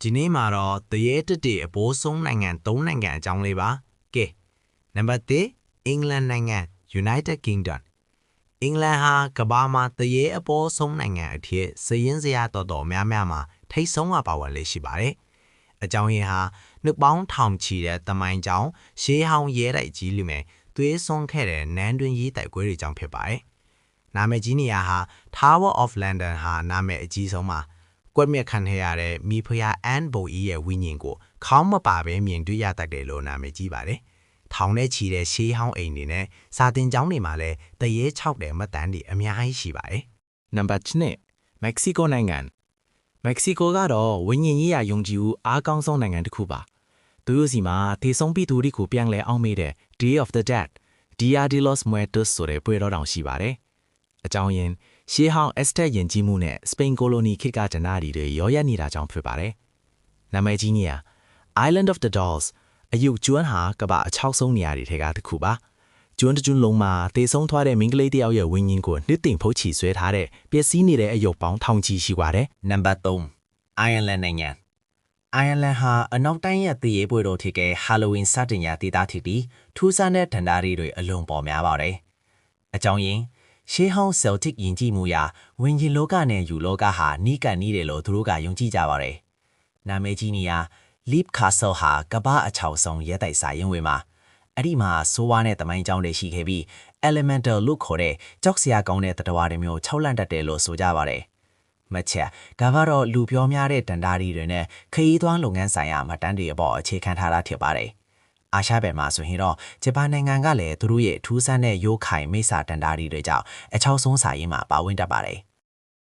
ဒီနေ့မှာတော့တရေတတေအပိုးဆုံးနိုင်ငံ၃နိုင်ငံအကြောင်းလေးပါကဲနံပါတ်1အင်္ဂလန်နိုင်ငံ United Kingdom အင်္ဂလန်ဟာကမ္ဘာမှာတရေအပိုးဆုံးနိုင်ငံအဖြစ်စည်ရင်းစရာတော်များများမှာထိတ်ဆုံးကပါဝင်လေးရှိပါတယ်အကြောင်းရင်းဟာနှစ်ပေါင်းထောင်ချီတဲ့တမိုင်းကြောင်းရှေးဟောင်းရဲတိုက်ကြီးလူမယ်သွေးစွန်းခဲ့တဲ့နန်းတွင်းရေးတိုက်ကွဲတွေကြောင့်ဖြစ်ပါတယ်နာမည်ကြီးနေရာဟာ Tower of London ဟာနာမည်အကြီးဆုံးမှာကွက်မြက်ခံရတဲ့မိဖုရားအန်ဘိုအီရဲ့ဝိညာဉ်ကိုခေါင်းမပါဘဲမြင်တွေ့ရတတ်တယ်လို့နာမည်ကြီးပါတယ်။ထောင်နဲ့ချီတဲ့ရှေးဟောင်းအိမ်တွေနဲ့စာတင်ကျောင်းတွေမှာလည်းတရေ၆တဲ့မှတ်တမ်းတွေအများကြီးရှိပါတယ်။နံပါတ်2မက္ကဆီကိုနိုင်ငံမက္ကဆီကိုကတော့ဝိညာဉ်ရေးရာယုံကြည်မှုအားကောင်းဆုံးနိုင်ငံတစ်ခုပါ။သူတို့စီမှာထေဆုံးပြီးသူတွေကိုပြန်လဲအောင်မေးတဲ့ Day of the Dead Dia de los Muertos ဆိုတဲ့ပွဲတော်တောင်ရှိပါတယ်။အကြောင်းရင်းရှေးဟောင်း Aztec ယဉ်ကျေးမှုနဲ့စပိန်ကိုလိုနီခေတ်ကတနာရီတွေရောရက်နေတာကြောင့်ဖြစ်ပါတယ်။နာမည်ကြီးနေရာ Island of the Dolls အယုတ်ကျွန်းဟာကမ္ဘာအချောက်ဆုံးနေရာတွေထဲကတစ်ခုပါ။ကျွန်းတစ်ကျွန်းလုံးမှာတေဆုံးသွားတဲ့မိန်းကလေးတစ်ယောက်ရဲ့ဝိညာဉ်ကိုနှစ်သိမ့်ဖုတ်ချီဆွဲထားတဲ့ပျက်စီးနေတဲ့အယုတ်ပေါင်းထောင်ချီရှိပါတယ်။နံပါတ်3 Ireland နိုင်ငံ Ireland ဟာအနောက်တိုင်းရဲ့တရေပွဲတော်ဖြစ်တဲ့ Halloween စတင်ရာဒေသဖြစ်ပြီးထူးဆန်းတဲ့ဒဏ္ဍာရီတွေအလွန်ပေါ်များပါတယ်။အကြောင်းရင်းရှေးဟောင်း Celtic ယဉ်ကျေးမှုရာဝိညာဉ်လောကနဲ့ယူလောကဟာနီးကပ်နေတယ်လို့သူတို့ကယုံကြည်ကြပါတယ်။နာမည်ကြီးနေရာ Leap Castle ဟာကမ္ဘာအချောက်ဆုံးရဲတိုက်စာရင်ဝင်မှာအဲ့ဒီမှာဆိုးဝါးတဲ့တမိုင်းကြောင်းတွေရှိခဲ့ပြီး Elemental လို့ခေါ်တဲ့ကြောက်စရာကောင်းတဲ့တတဝါတွေမျိုး၆လန့်တက်တယ်လို့ဆိုကြပါတယ်။မချက်ကကတော့လူပြောများတဲ့ဒဏ္ဍာရီတွေနဲ့ခရီးသွားလုပ်ငန်းဆိုင်ရာမှတ်တမ်းတွေအပေါ်အခြေခံထားတာဖြစ်ပါတယ်။အာရှဘက်မှာဆိုရင်တော့ဂျပန်နိုင်ငံကလည်းသူတို့ရဲ့ထူးဆန်းတဲ့ရိုးခိုင်မိစ္ဆာတန်တာရီတွေကြောင့်အချောက်ဆုံးစာရင်းမှာပါဝင်တတ်ပါတယ်။